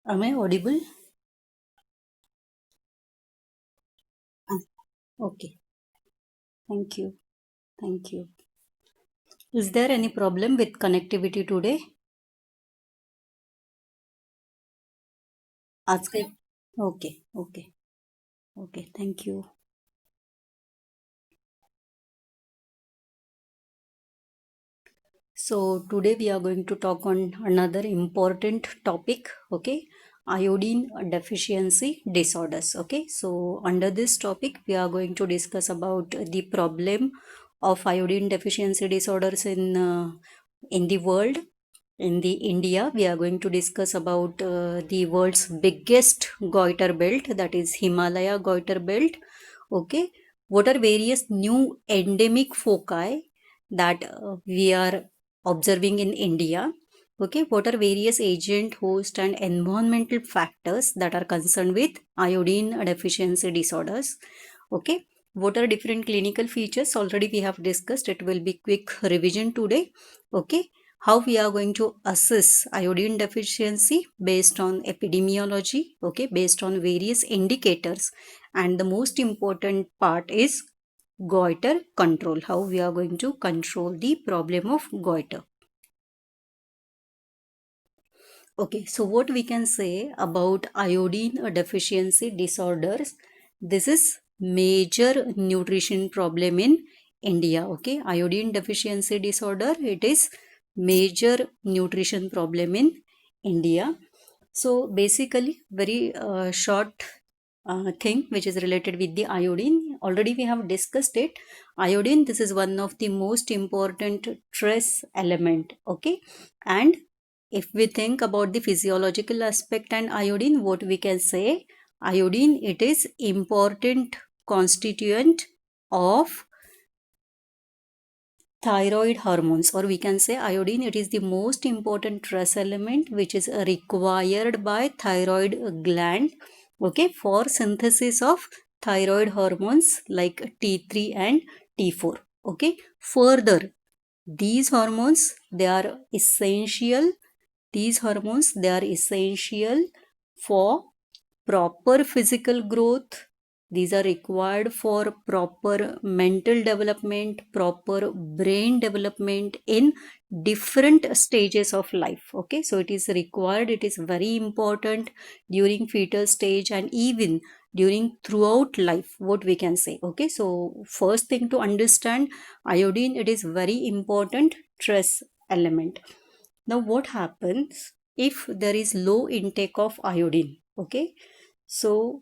Am I audible? Ah, okay. Thank you. Thank you. Is there any problem with connectivity today? आज के Okay. Okay. Okay. Thank you. So today we are going to talk on another important topic. Okay. Iodine deficiency disorders. Okay. So under this topic we are going to discuss about the problem of iodine deficiency disorders in the world. In the India, we are going to discuss about the world's biggest goiter belt, that is Himalaya goiter belt. Okay, what are various new endemic foci that we are observing in India? Okay, what are various agent, host, and environmental factors that are concerned with iodine deficiency disorders? Okay, what are different clinical features? Already we have discussed. It will be quick revision today. Okay, how we are going to assess iodine deficiency based on epidemiology, okay, based on various indicators, and the most important part is goiter control, how we are going to control the problem of goiter. Okay, so what we can say about iodine deficiency disorders, this is major nutrition problem in India. Okay, iodine deficiency disorder, it is major nutrition problem in India. So basically very short thing which is related with the iodine, already we have discussed it. Iodine, this is one of the most important trace element. Okay, and if we think about the physiological aspect and iodine, what we can say, iodine, it is important constituent of thyroid hormones, or we can say iodine, it is the most important trace element which is required by thyroid gland, okay, for synthesis of thyroid hormones like T3 and T4. Okay, further, these hormones, they are essential, these hormones, they are essential for proper physical growth. These are required for proper mental development, proper brain development in different stages of life. Okay, so it is required, it is very important during fetal stage and even during throughout life, what we can say. Okay, so first thing to understand, iodine, it is very important trace element. Now what happens if there is low intake of iodine? Okay, so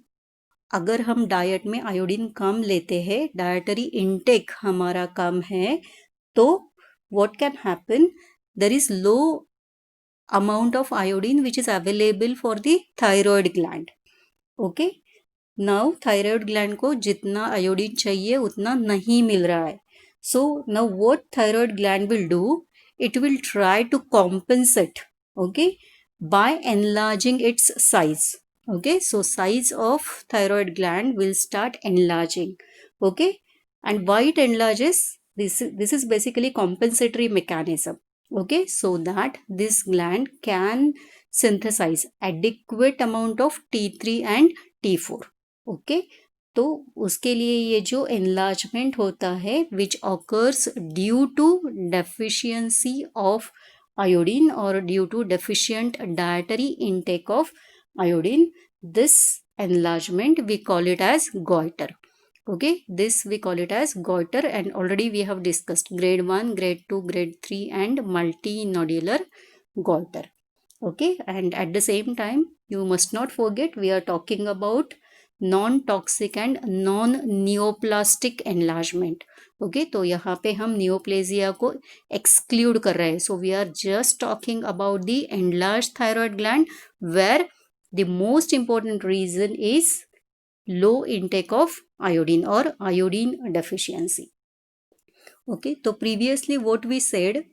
अगर हम diet में iodine कम लेते हैं, dietary intake हमारा कम है, तो what can happen, there is low amount of iodine which is available for the thyroid gland. Okay, now thyroid gland को जितना आयोडीन चाहिए उतना नहीं मिल रहा है. So now what thyroid gland will do, it will try to compensate, okay, by enlarging its size. Okay, so size of thyroid gland will start enlarging. Okay, and why it enlarges, this is basically compensatory mechanism. Okay, so that this gland can synthesize adequate amount of T3 and T4. Okay, तो उसके लिए ये जो enlargement होता है which occurs due to deficiency of iodine or due to deficient dietary intake of iodine, this enlargement we call it as goiter. Okay, this we call it as goiter, and already we have discussed grade 1, grade 2, grade 3 and multinodular goiter. Okay, and at the same time you must not forget we are talking about non toxic and non neoplastic enlargement. Okay, तो यहाँ पे हम neoplasia को exclude कर रहे हैं. So we are just talking about the enlarge thyroid gland where the most important reason is low intake of iodine और iodine deficiency. Okay, तो प्रीवियसली व्हाट वी सेड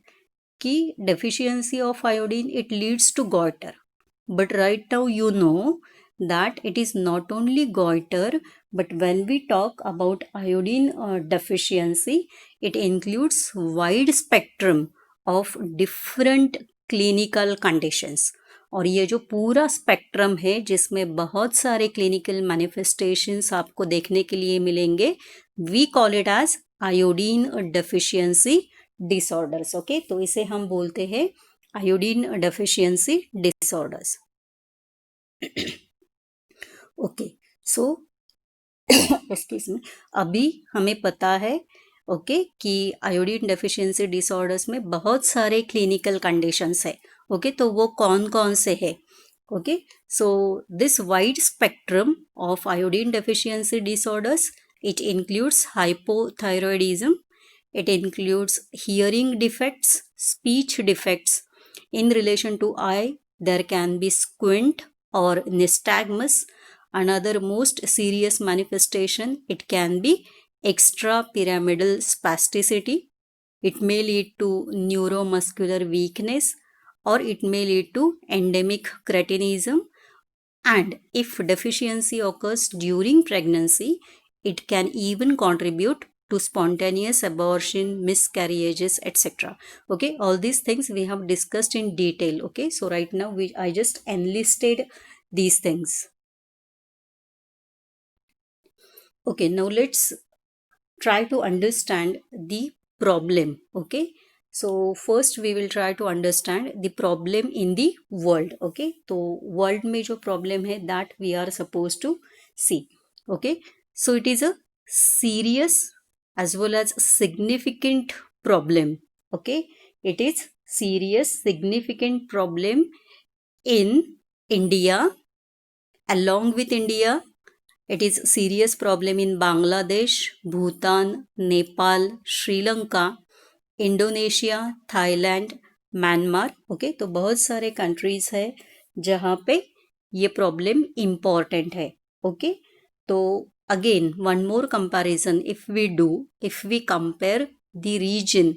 कि deficiency of iodine it leads to goiter, but right now you know that it is not only goiter, but when we talk about iodine deficiency, it includes wide spectrum of different clinical conditions. और ये जो पूरा spectrum है जिसमें बहुत सारे clinical manifestations आपको देखने के लिए मिलेंगे, we call it as iodine deficiency disorders. Okay, तो इसे हम बोलते हैं iodine deficiency disorders. Okay, so excuse me, अभी हमें पता है ओके कि आयोडीन डेफिशिएंसी डिसऑर्डर्स में बहुत सारे क्लिनिकल कंडीशंस है। ओके, तो वो कौन कौन से है? Okay, so this wide spectrum of iodine deficiency disorders, it includes hypothyroidism, it includes hearing defects, speech defects. In relation to eye, there can be squint or nystagmus. Another most serious manifestation, it can be extrapyramidal spasticity. It may lead to neuromuscular weakness, or it may lead to endemic cretinism. And if deficiency occurs during pregnancy, it can even contribute to spontaneous abortion, miscarriages, etc. Okay, all these things we have discussed in detail. Okay, so right now I just enlisted these things. Okay, now let's try to understand the problem. Okay, so first we will try to understand the problem in the world. Okay, तो world में जो problem है that we are supposed to see. Okay, so it is a serious as well as significant problem. Okay, it is serious significant problem in India. Along with India, it is serious problem in Bangladesh, Bhutan, Nepal, Sri Lanka, Indonesia, Thailand, Myanmar. Okay, तो बहुत सारे countries है जहाँ पे ये problem important है। Okay, तो again one more comparison if we compare the region,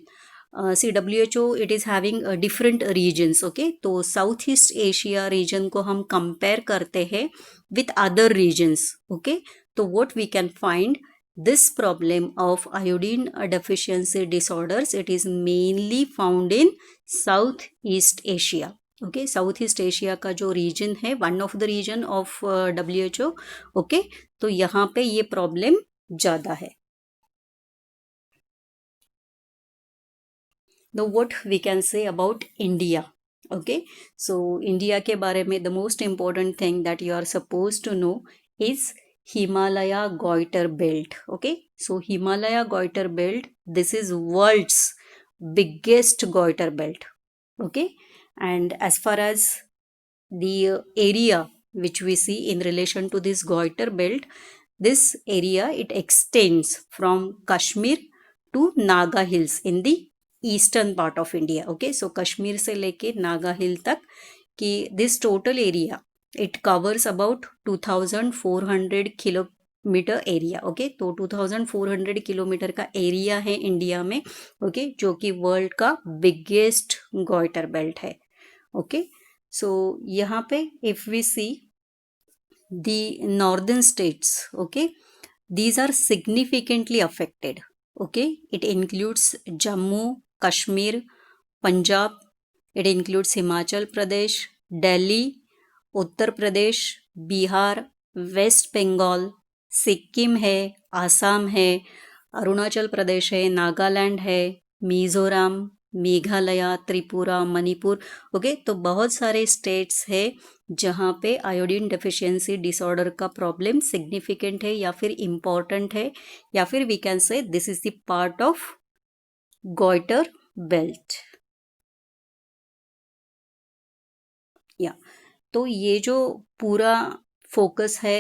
see WHO it is having different regions. Okay, तो साउथ ईस्ट एशिया रीजन को हम कंपेयर करते हैं with other regions. Okay, so what we can find, this problem of iodine deficiency disorders, it is mainly found in Southeast Asia. Okay, Southeast Asia का जो region है, one of the region of WHO. Okay, तो यहाँ पे ये problem ज़्यादा है. Now what we can say about India? Okay, so India के बारे में the most important thing that you are supposed to know is Himalaya Goiter Belt. Okay, so Himalaya Goiter Belt, this is world's biggest goiter belt. Okay, and as far as the area which we see in relation to this goiter belt, this area it extends from Kashmir to Naga Hills in the eastern part of India. Okay, so Kashmir से लेके Naga hill तक कि this total area it covers about 2400 kilometre area. Okay, तो 2400 kilometre का area है India में. Okay, जो कि वर्ल्ड का बिगेस्ट गॉइटर बेल्ट है. ओके, सो यहाँ पे if we see the northern states, okay, these are significantly affected. Okay, it includes Jammu, Kashmir, Punjab, it includes Himachal Pradesh, Delhi, Uttar Pradesh, Bihar, West Bengal, Sikkim है, आसाम है, अरुणाचल प्रदेश है, नागालैंड है, Mizoram, Meghalaya, Tripura, Manipur. Okay, तो बहुत सारे स्टेट्स है जहाँ पे आयोडीन डेफिशिएंसी डिसऑर्डर का प्रॉब्लम सिग्निफिकेंट है या फिर इम्पॉर्टेंट है, या फिर we can say this is the part of goitre belt. या तो ये जो पूरा फोकस है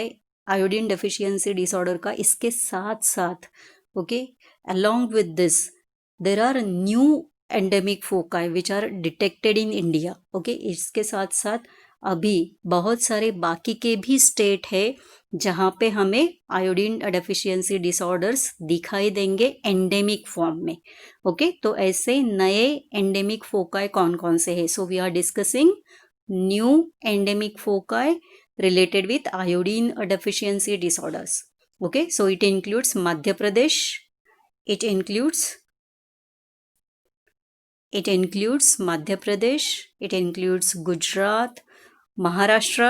आयोडीन डेफिशिएंसी डिसऑर्डर का, इसके साथ साथ okay along with this there are new endemic foci which are detected in India. Okay, इसके साथ साथ अभी बहुत सारे बाकी के भी स्टेट है जहाँ पे हमें आयोडीन डेफिशिएंसी डिसऑर्डर्स दिखाई देंगे एंडेमिक फॉर्म में. ओके, तो ऐसे नए एंडेमिक फोकाई कौन कौन से है? So we are discussing new endemic foci related with iodine deficiency disorders. Okay, so it includes Madhya Pradesh, it includes Madhya Pradesh, it includes Gujarat, Maharashtra,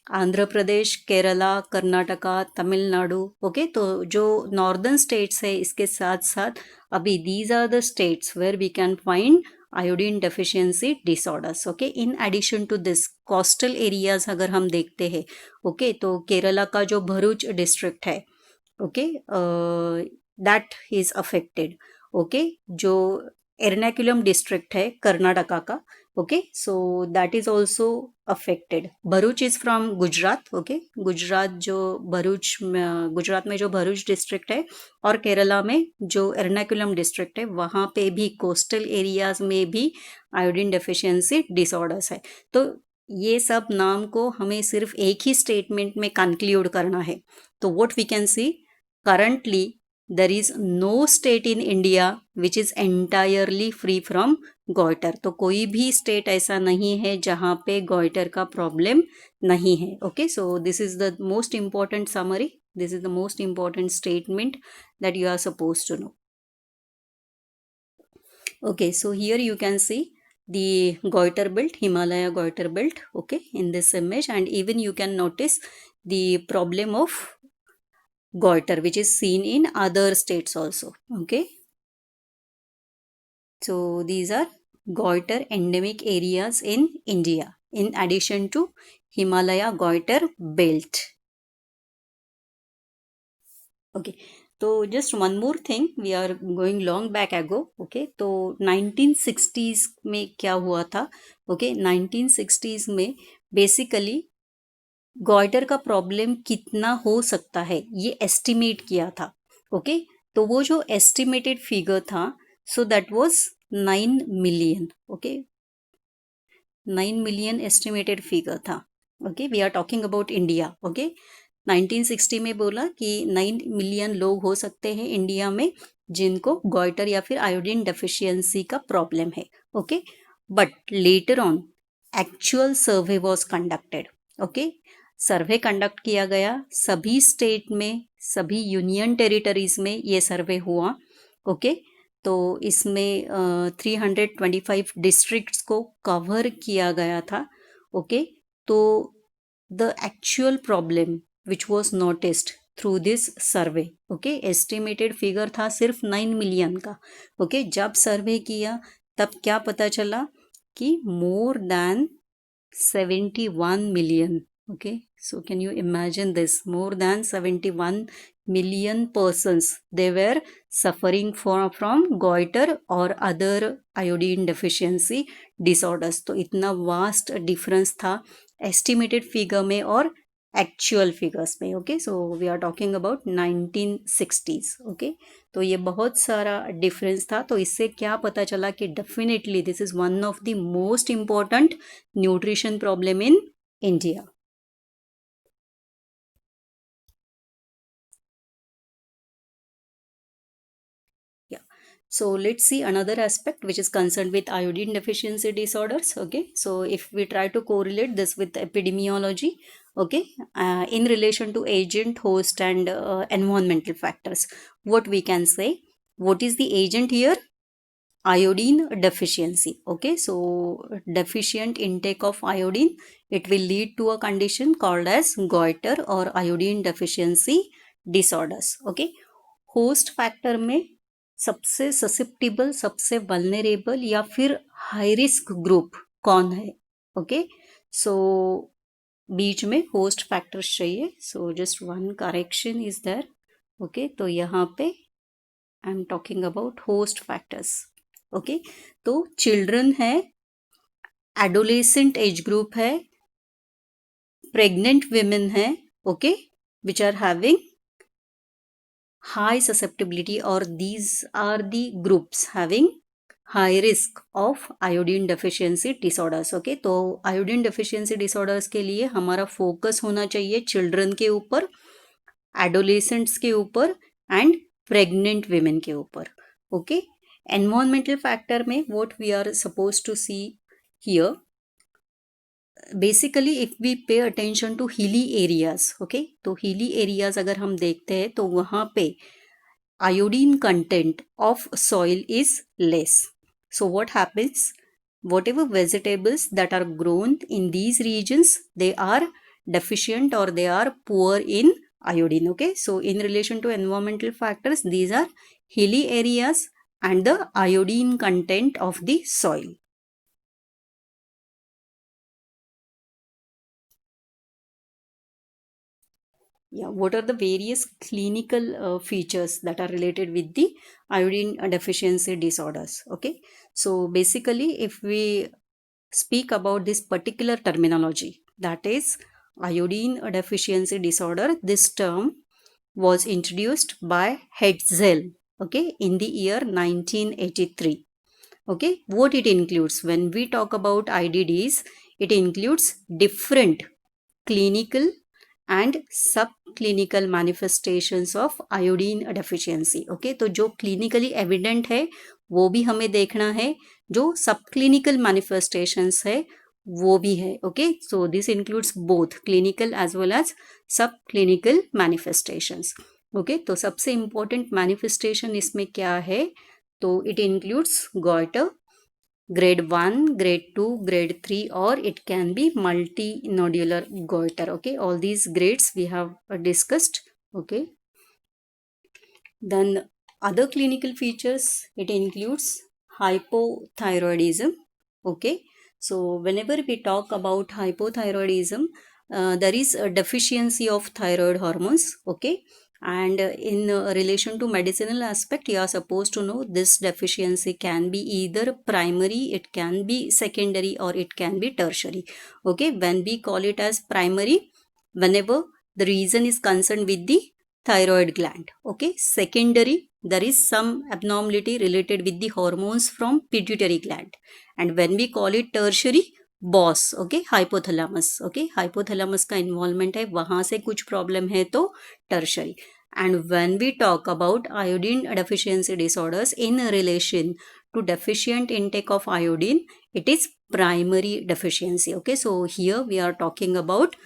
Andhra Pradesh, Kerala, Karnataka, Tamil Nadu, okay. तो जो नॉर्दर्न स्टेट्स है इसके साथ साथ अभी these are the states where we can find iodine deficiency disorders, okay. In addition to this coastal areas अगर हम देखते हैं, ओके, तो केरला का जो भरूच डिस्ट्रिक्ट है, okay, that is affected, okay. जो एर्नाकुलम डिस्ट्रिक्ट है कर्नाटका का, okay, so that is also affected. Bharuch is from Gujarat, okay. Gujarat जो गुजरात में जो भरूच डिस्ट्रिक्ट है और केरला में जो एर्नाकुलम डिस्ट्रिक्ट है वहाँ पे भी कोस्टल एरियाज में भी आयोडीन डेफिशिएंसी डिसऑर्डर्स है। तो ये सब नाम को हमें सिर्फ एक ही स्टेटमेंट में कंक्लूड करना है। तो what we can see, currently there is no state in India which is entirely free from goiter। तो कोई भी स्टेट ऐसा नहीं है जहाँ पे goiter का प्रॉब्लम नहीं है, okay. So this is the most important summary, this is the most important statement that you are supposed to know. Okay, so here you can see the goiter belt, Himalaya goiter belt, okay, in this image, and even you can notice the problem of goiter which is seen in other states also, okay. So these are goiter endemic areas in India in addition to Himalaya goiter belt, okay. तो just one more thing, we are going long back ago, okay। तो 1960s में क्या हुआ था, okay, 1960s में basically goitre का problem कितना हो सकता है ये एस्टिमेट किया था, ओके। तो वो जो एस्टिमेटेड फिगर था, so that was 9 million, okay. 9 million estimated figure था, okay. We are talking about India, okay. 1960 में बोला कि 9 मिलियन लोग हो सकते हैं इंडिया में जिनको गॉइटर या फिर आयोडीन डेफिशिएंसी का प्रॉब्लम है, okay. But later on actual survey was conducted, okay. Survey conduct किया गया सभी स्टेट में, सभी यूनियन टेरिटरीज में ये सर्वे हुआ, ओके। तो इसमें 325 डिस्ट्रिक्ट्स को कवर किया गया था, ओके। तो the actual problem which was noticed through this survey, okay, estimated figure था सिर्फ 9 मिलियन का, ओके। जब सर्वे किया तब क्या पता चला कि more than 71 million, okay, so can you imagine this, more than 71 million persons they were suffering from goiter or other iodine deficiency disorders। तो इतना वास्ट डिफरेंस था एस्टिमेटेड फिगर में और एक्चुअल फिगर्स में, okay. So we are talking about 1960s, okay. तो ये बहुत सारा डिफरेंस था। तो इससे क्या पता चला कि definitely this is one of the most important nutrition problem in India. So let's see another aspect which is concerned with iodine deficiency disorders, okay। So if we try to correlate this with epidemiology, okay, in relation to agent, host and environmental factors, what we can say, what is the agent here? Iodine deficiency, okay। So deficient intake of iodine, it will lead to a condition called as goiter or iodine deficiency disorders, okay। Host factor में सबसे susceptible, सबसे vulnerable या फिर high risk group कौन है, okay. सो बीच में host factors चाहिए, so just one correction is there, okay. तो यहाँ पे I am talking about host factors, okay. तो चिल्ड्रन है, एडोलेसेंट एज ग्रुप है, प्रेग्नेंट विमेन है, okay, which are having high susceptibility, or these are the groups having high risk of iodine deficiency disorders, okay। तो iodine deficiency disorders के लिए हमारा focus होना चाहिए चिल्ड्रन के ऊपर, एडोलेसेंट्स के ऊपर एंड प्रेग्नेंट विमेन के ऊपर, ओके। एनवायरमेंटल फैक्टर में what we are suppose to see here, basically if we pay attention to hilly areas, okay. तो हिली एरियाज अगर हम देखते हैं तो वहाँ पे iodine content of soil is less, so what happens, whatever vegetables that are grown in these regions, they are deficient or they are poor in iodine. Okay, so in relation to environmental factors, these are hilly areas and the iodine content of the soil. Yeah, what are the various clinical features that are related with the iodine deficiency disorders? Okay, so basically, if we speak about this particular terminology, that is iodine deficiency disorder, this term was introduced by Hetzel, okay, in the year 1983. Okay, what it includes when we talk about IDDs, it includes different clinical and subclinical manifestations of iodine deficiency. Okay, तो जो clinically evident है वो भी हमें देखना है, जो subclinical manifestations है वो भी है. Okay, so this includes both clinical as well as subclinical manifestations. Okay, तो सबसे important manifestation इसमें क्या है, तो it includes goiter, grade 1, grade 2, grade 3, or it can be multinodular goiter. Okay, all these grades we have discussed. Okay, then other clinical features, it includes hypothyroidism. Okay, so whenever we talk about hypothyroidism, there is a deficiency of thyroid hormones. Okay, and in relation to medicinal aspect, you are supposed to know this deficiency can be either primary, it can be secondary, or it can be tertiary. Okay, when we call it as primary, whenever the reason is concerned with the thyroid gland. Okay, secondary, there is some abnormality related with the hormones from pituitary gland, and when we call it tertiary, boss. Okay, hypothalamus. Okay, hypothalamus का involvement है, वहां से कुछ problem है तो tertiary. And when we talk about iodine deficiency disorders in relation to deficient intake of iodine, it is primary deficiency. Okay, so here we are talking about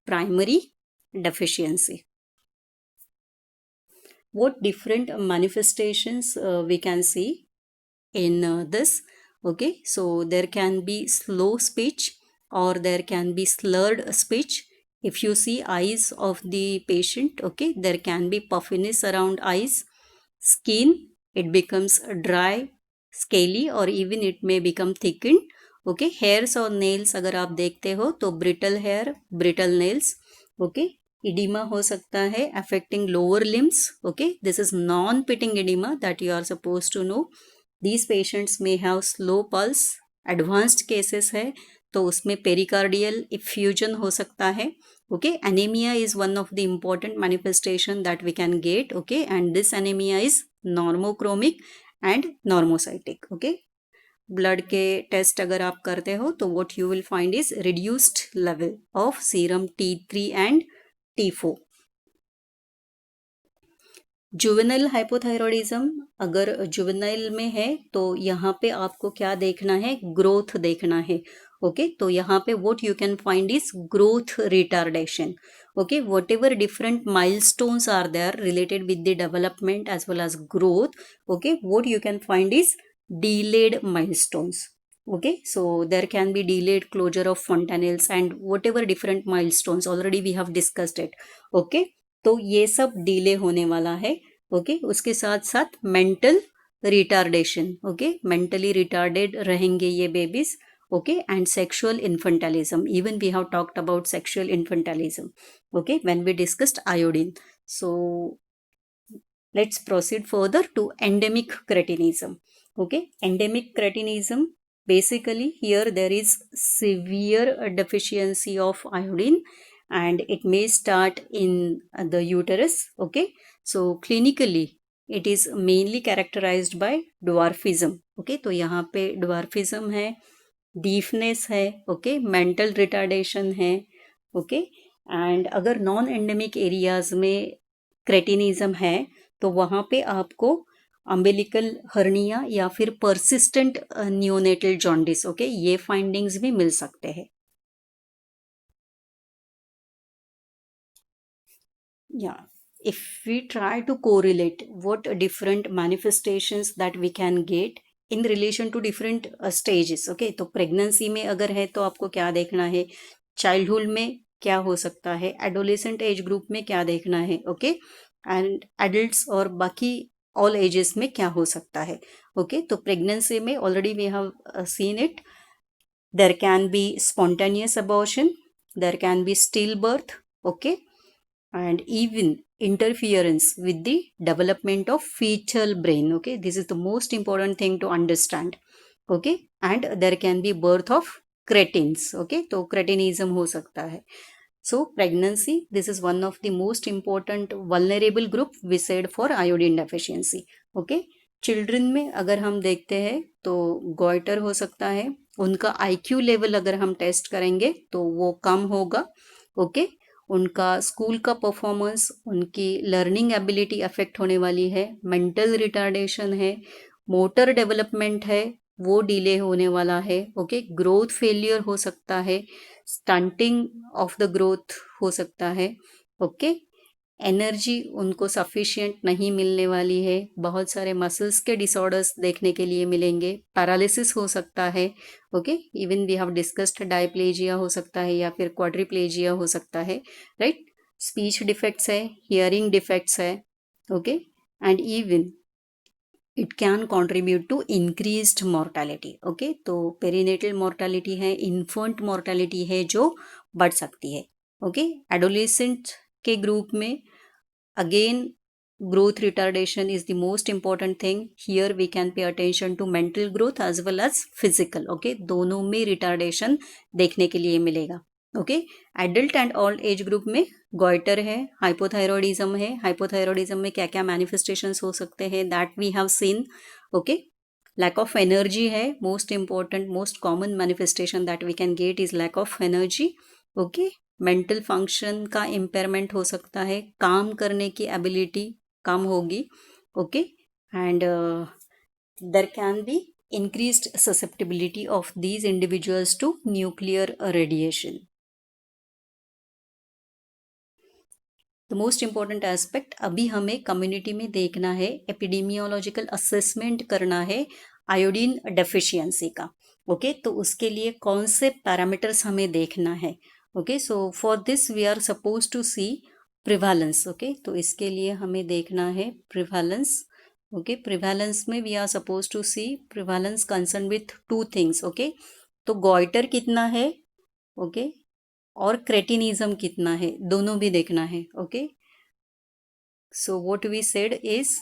primary deficiency. What different manifestations we can see in this? Okay, so there can be slow speech or there can be slurred speech. If you see eyes of the patient, okay, there can be puffiness around eyes. Skin, it becomes dry, scaly, or even it may become thickened. Okay, hairs or nails अगर आप देखते हो तो brittle hair, brittle nails. Okay, edema हो सकता है affecting lower limbs. Okay, this is non-pitting edema that you are supposed to know. These patients may have slow pulse. Advanced cases है तो उसमें pericardial effusion हो सकता है. Okay, anemia is one of the important manifestation that we can get. Okay, and this anemia is normochromic and normocytic. Okay, blood के test अगर आप करते हो तो what you will find is reduced level of serum T3 and T4. Juvenile hypothyroidism, अगर juvenile में है तो यहाँ पे आपको क्या देखना है, ग्रोथ देखना है. ओके, तो यहाँ पे what you can find is growth retardation. Okay, whatever different milestones are there related with the development as well as growth. Okay, what you can find is delayed milestones. Okay, so there can be delayed closure of fontanelles and whatever different milestones already we have discussed it. Okay, तो ये सब delay होने वाला है. Okay, उसके साथ साथ mental retardation. Okay, mentally retarded रहेंगे ये babies. Okay, and sexual infantilism, even we have talked about sexual infantilism. Okay, when we discussed iodine. So let's proceed further to endemic cretinism. Okay, endemic cretinism, basically here there is severe deficiency of iodine and it may start in the uterus. Okay, so clinically it is mainly characterized by dwarfism. Okay, तो यहाँ पे dwarfism है, deafness है. Okay, mental retardation है. Okay, and अगर non endemic areas में cretinism है तो वहाँ पे आपको अम्बिलिकल हर्निया या फिर परसिस्टेंट न्यूनेटल जॉन्डिस. ओके, ये फाइंडिंग्स भी मिल सकते हैं. Yeah, if we try to correlate what different manifestations that we can get in relation to different stages. Okay, तो प्रेगनेंसी में अगर है तो आपको क्या देखना है, चाइल्डहुड में क्या हो सकता है, एडोलेसेंट एज ग्रुप में क्या देखना है, ओके, एंड एडल्ट्स और बाकी ऑल एजेस में क्या हो सकता है। ओके, तो प्रेगनेंसी में already we have seen it, there can be spontaneous abortion, there can be stillbirth, okay, and even interference with the development of fetal brain. Okay, this is the most important thing to understand. Okay, and there can be birth of cretins. Okay, तो cretinism हो सकता है. So pregnancy, this is one of the most important vulnerable group we said for iodine deficiency. Okay, children में अगर हम देखते हैं तो गॉइटर हो सकता है, उनका आईक्यू लेवल अगर हम टेस्ट करेंगे तो वो कम होगा। ओके, उनका स्कूल का परफॉर्मेंस, उनकी लर्निंग एबिलिटी अफेक्ट होने वाली है, मेंटल रिटार्डेशन है, मोटर डेवलपमेंट है वो डिले होने वाला है। ओके, ग्रोथ फेलियर हो सकता है, स्टंटिंग ऑफ द ग्रोथ हो सकता है। ओके, एनर्जी उनको सफिशिएंट नहीं मिलने वाली है, बहुत सारे मसल्स के डिसऑर्डर्स देखने के लिए मिलेंगे, पैरालिसिस हो सकता है। Okay, even we have discussed diplegia हो सकता है या फिर क्वाड्रिप्लेजिया हो सकता है, राइट। स्पीच डिफेक्ट्स है, हियरिंग डिफेक्ट्स है, okay, and even it can contribute to increased mortality. Okay, तो पेरीनेटल मॉर्टैलिटी है, इन्फेंट मॉर्टैलिटी है जो बढ़ सकती है। ओके, एडोलेसेंट के ग्रुप में again growth retardation is the most important thing. Here we can pay attention to mental growth as well as physical. Okay, दोनों में retardation देखने के लिए मिलेगा। Okay, adult and old age group में goitre है, हाइपोथायरॉयडिज्म है। हाइपोथायरॉयडिज्म में क्या क्या मैनिफेस्टेशंस हो सकते हैं, that we have seen. Okay, lack of energy है, most important most common manifestation that we can get is lack of energy. Okay, mental function का इम्पेयरमेंट हो सकता है, काम करने की एबिलिटी कम होगी। Okay, and there can be increased susceptibility of these individuals to nuclear radiation. The most important aspect अभी हमें कम्युनिटी में देखना है, एपिडेमियोलॉजिकल असेसमेंट करना है आयोडीन डेफिशिएंसी का। ओके, तो उसके लिए कौन से पैरामीटर्स हमें देखना है। Okay, so for this we are suppose to see prevalence. Okay, तो इसके लिए हमें देखना है प्रिवालेंस। ओके, प्रिवालेंस में we are suppose to see prevalence concern with two things. Okay, तो गॉइटर कितना है, ओके, और क्रेटिनिज्म कितना है, दोनों भी देखना है। Okay, so what we said is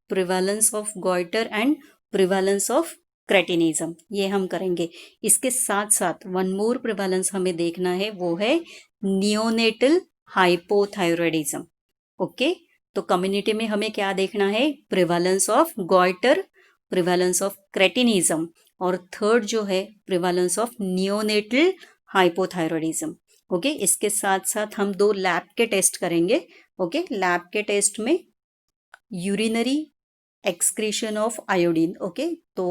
prevalence of goitre and prevalence of cretinism, ये हम करेंगे। इसके साथ साथ वन मोर प्रिवालेंस हमें देखना है, वो है नियोनेटल हाइपोथायरॉयडिज्म। ओके, तो कम्युनिटी में हमें क्या देखना है, प्रिवालेंस ऑफ गॉइटर, प्रिवालेंस ऑफ क्रेटिनिज्म, और थर्ड जो है प्रिवालेंस ऑफ नियोनेटल हाइपोथायरॉयडिज्म। ओके, इसके साथ साथ हम दो लैब के टेस्ट करेंगे। ओके, लैब के टेस्ट में urinary excretion of iodine. Okay, तो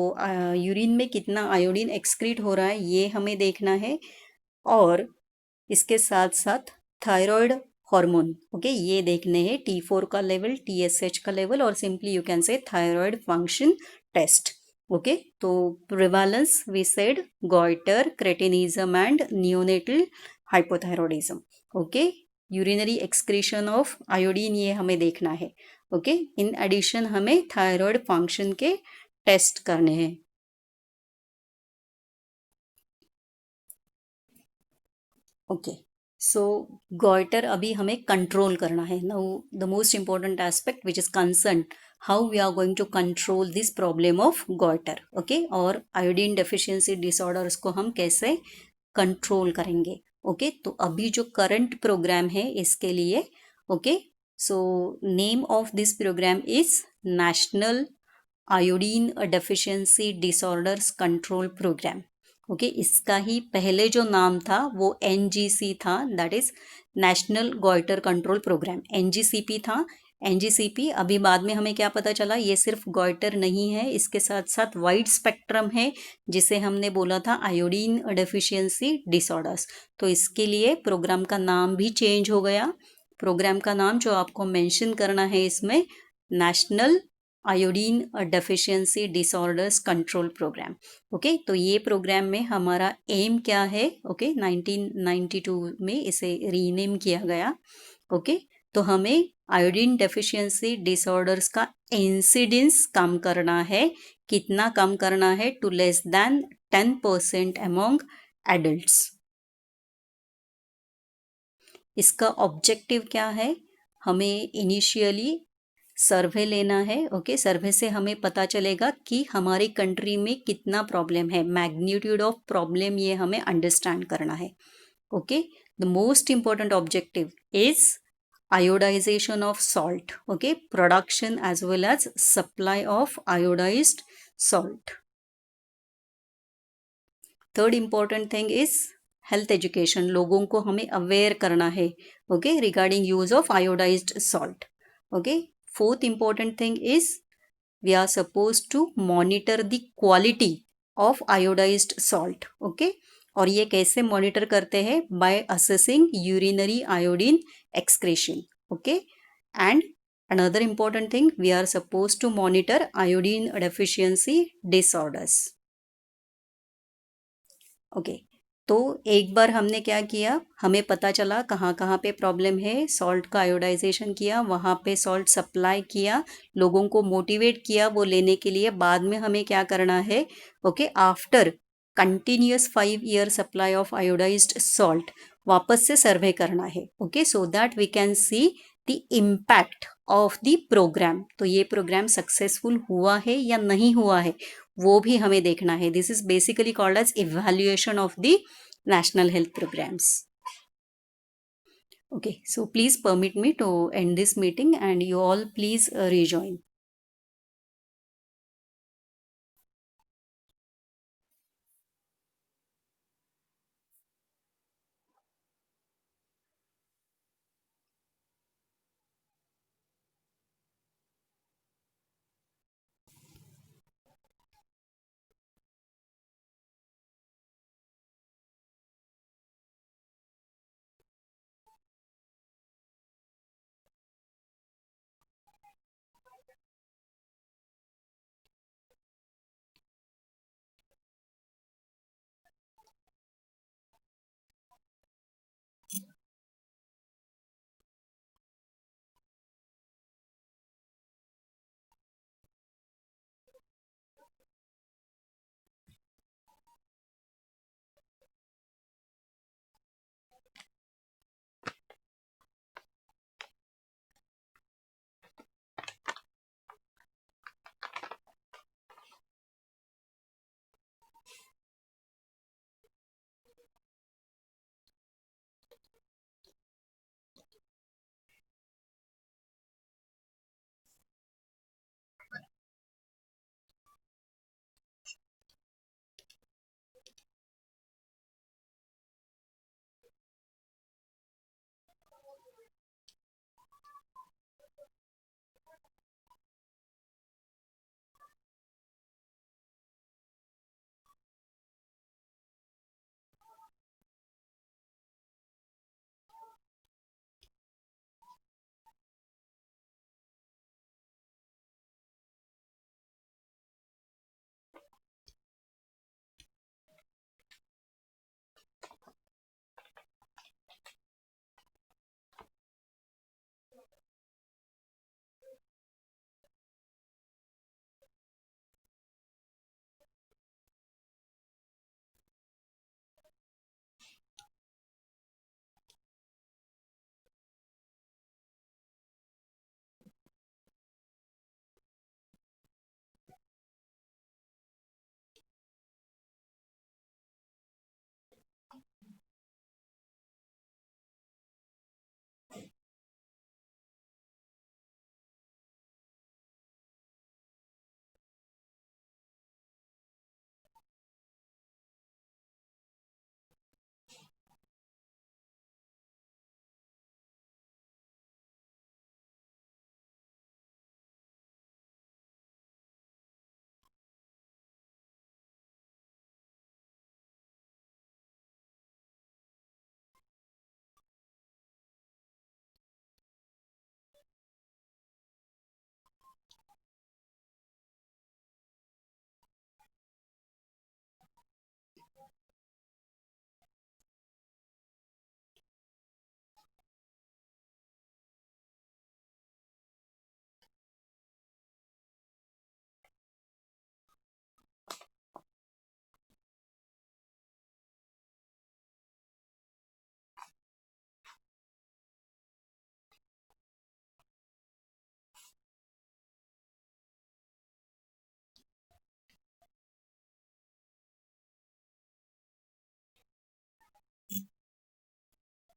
यूरिन में कितना आयोडीन एक्सक्रीट हो रहा है ये हमें देखना है, और इसके साथ साथ थायराइड हार्मोन, ओके, ये देखने हैं, T4 का लेवल, TSH का लेवल, और simply you can say thyroid function test. Okay, तो prevalence we said goitre, cretinism and neonatal hypothyroidism. Okay, urinary excretion of iodine ये हमें देखना है। ओके, इन एडिशन हमें थायराइड फंक्शन के टेस्ट करने हैं। ओके, सो गॉइटर अभी हमें कंट्रोल करना है। Now the most important aspect which is concern how we are going to control this problem of goitre. Okay, और आयोडीन डेफिशिएंसी डिसऑर्डर्स को हम कैसे कंट्रोल करेंगे। ओके, तो अभी जो करंट प्रोग्राम है इसके लिए, okay, so name of this programme is national iodine deficiency disorders control programme. Okay, इसका ही पहले जो नाम था वो NGC था, that is national goitre control programme. NGCP था, NGCP अभी बाद में हमें क्या पता चला, ये सिर्फ गॉइटर नहीं है, इसके साथ साथ वाइड स्पेक्ट्रम है जिसे हमने बोला था आयोडीन डेफिशिएंसी डिसऑर्डर्स। तो इसके लिए प्रोग्राम का नाम भी चेंज हो गया। प्रोग्राम का नाम जो आपको मेंशन करना है इसमें, national iodine deficiency disorders control programme. Okay, तो ये प्रोग्राम में हमारा एम क्या है? ओके, 1992 में इसे रीनेम किया गया। ओके, तो हमें आयोडीन डेफिशिएंसी डिसऑर्डर्स का इंसिडेंस कम करना है। कितना कम करना है? To less than 10% among adults. इसका ऑब्जेक्टिव क्या है? हमें इनिशियली सर्वे लेना है। ओके, सर्वे से हमें पता चलेगा कि हमारी कंट्री में कितना प्रॉब्लम है, मैग्नीट्यूड ऑफ प्रॉब्लम ये हमें अंडरस्टैंड करना है। Okay, the most important objective is iodization of salt. Okay, production as well as supply of iodized salt. Third important thing is health education. लोगों को हमें aware करना है, okay, regarding use of iodized salt. Okay, fourth important thing is we are supposed to monitor the quality of iodized salt. Okay, और ये कैसे monitor करते हैं? By assessing urinary iodine excretion. Okay, and another important thing, we are supposed to monitor iodine deficiency disorders. Okay, तो एक बार हमने क्या किया, हमें पता चला कहाँ कहाँ पे प्रॉब्लम है, सॉल्ट का आयोडाइजेशन किया, वहाँ पे सॉल्ट सप्लाई किया, लोगों को मोटिवेट किया वो लेने के लिए। बाद में हमें क्या करना है? Okay, after continuous 5 year supply of iodised salt वापस से सर्वे करना है। Okay, so that we can see the impact of the programme. तो ये प्रोग्राम सक्सेसफुल हुआ है या नहीं हुआ है, वो भी हमें देखना है। This is basically called as evaluation of the national health programs. Okay, so please permit me to end this meeting and you all please rejoin.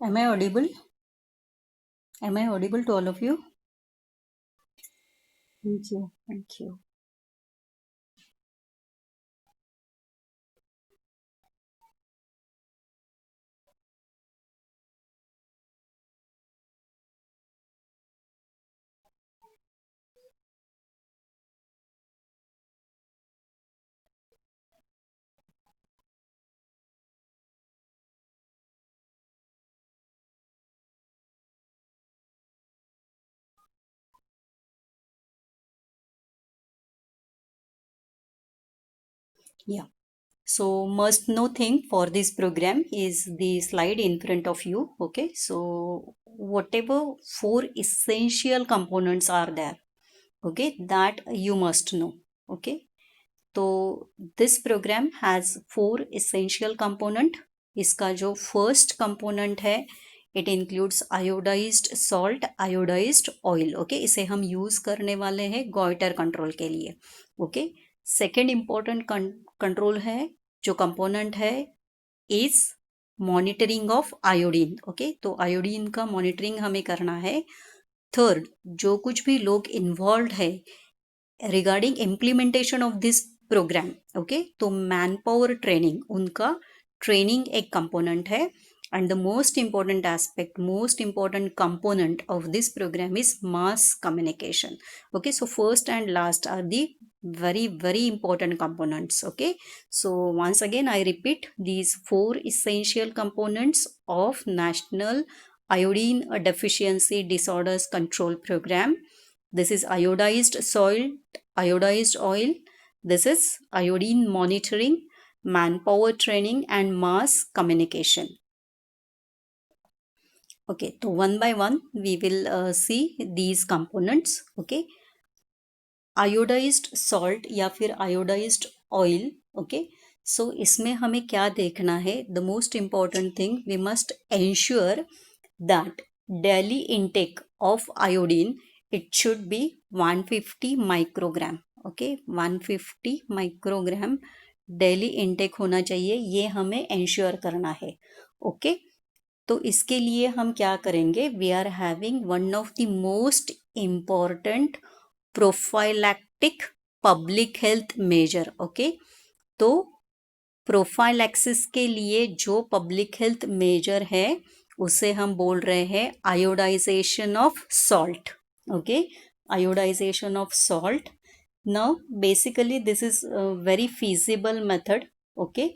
Am I audible? Am I audible to all of you? Thank you. Thank you. Yeah. So must know thing for this program is the slide in front of you. Okay. So whatever four essential components are there, okay, that you must know. Okay. तो this program has four essential component. इसका जो first component है it includes iodised salt, iodised oil. Okay, इसे हम use करने वाले हैं goitre control के लिए. ओके, सेकेंड इम्पॉर्टेंट कंट्रोल है जो कंपोनेंट है is monitoring of iodine. Okay, तो आयोडीन का मॉनिटरिंग हमें करना है. थर्ड, जो कुछ भी लोग इन्वॉल्व है regarding implementation of this program, okay, तो मैन पावर ट्रेनिंग, उनका ट्रेनिंग एक कंपोनेंट है. And the most important aspect, most important component of this programme is mass communication. Okay, so first and last are the very important components. Okay, so once again I repeat these four essential components of National Iodine Deficiency Disorders Control Program. This is iodized soil, iodized oil. This is iodine monitoring, manpower training, and mass communication. Okay, so one by one we will see these components. Okay, iodised salt या फिर iodised oil. Okay, सो इसमें हमें क्या देखना है? The most important thing, we must ensure that daily intake of iodine it should be 150 microgram. Okay, 150 microgram daily intake होना चाहिए, ये हमें एंश्योर करना है. ओके, तो इसके लिए हम क्या करेंगे? We are having one of the most important prophylactic public health measure. Okay, तो प्रोफाइलैक्सिस के लिए जो पब्लिक हेल्थ मेजर है उसे हम बोल रहे हैं iodisation of salt. Okay, iodisation of salt. Now basically this is very feasible method. Okay,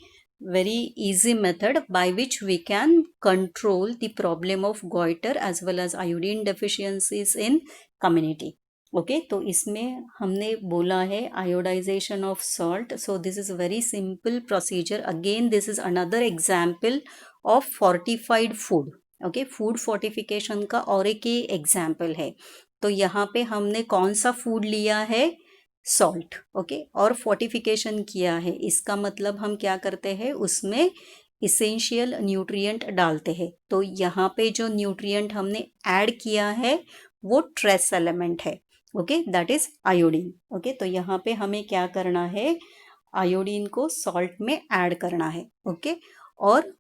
very easy method by which we can control the problem of goiter as well as iodine deficiencies in community. Okay, तो इसमें हमने बोला है iodisation of salt. So this is very simple procedure. Again this is another example of fortified food. Okay, food fortification का और एक ही example है. तो यहाँ पे हमने कौन सा फूड लिया है? सॉल्ट. ओके, और फोर्टिफिकेशन किया है. इसका मतलब हम क्या करते हैं? उसमें इसेंशियल न्यूट्रिएंट डालते हैं. तो यहाँ पे जो न्यूट्रिएंट हमने ऐड किया है वो ट्रेस एलिमेंट है. Okay, that is iodine. Okay, तो यहाँ पे हमें क्या करना है? आयोडीन को सॉल्ट में ऐड करना है. ओके, और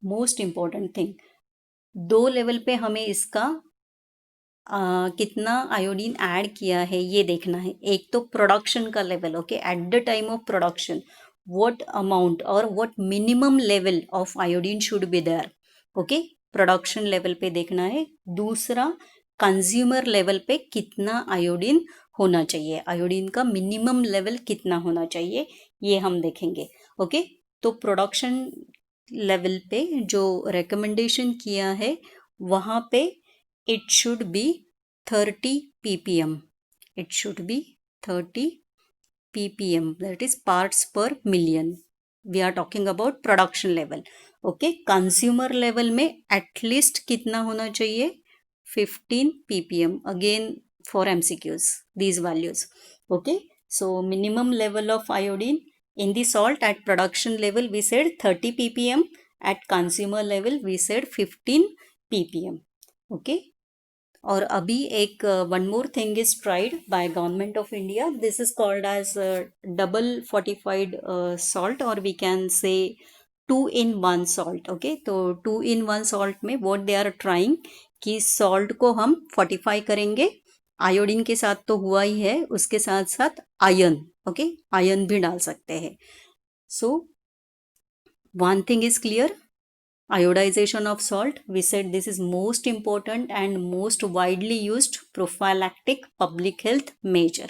मोस्ट इम्पॉर्टेंट थिंग, दो लेवल पे हमें इसका कितना आयोडीन ऐड किया है ये देखना है. एक तो प्रोडक्शन का level. Okay, at the time of production what amount और what minimum level of iodine should be there. Okay, production level पे देखना है. दूसरा, कंज्यूमर लेवल पे कितना आयोडीन होना चाहिए, आयोडीन का मिनिमम लेवल कितना होना चाहिए, ये हम देखेंगे. ओके, तो प्रोडक्शन लेवल पे जो रिकमेंडेशन किया है वहाँ पे it should be 30 ppm. It should be 30 ppm, that is parts per million. We are talking about production level. Okay, consumer level में at least कितना होना चाहिए? 15 ppm. Again for MCQs these values. Okay, so minimum level of iodine in the salt at production level we said 30 ppm, at consumer level we said 15 ppm. Okay, और अभी एक one more thing is tried by government of India. This is called as double fortified salt, और we can say 2-in-1 salt. Okay, तो 2-in-1 salt में what they are trying कि salt को हम fortify करेंगे. आयोडीन के साथ तो हुआ ही है, उसके साथ साथ आयन. ओके, आयन भी डाल सकते हैं. So one thing is clear, iodization of salt, we said this is most important and most widely used prophylactic public health measure.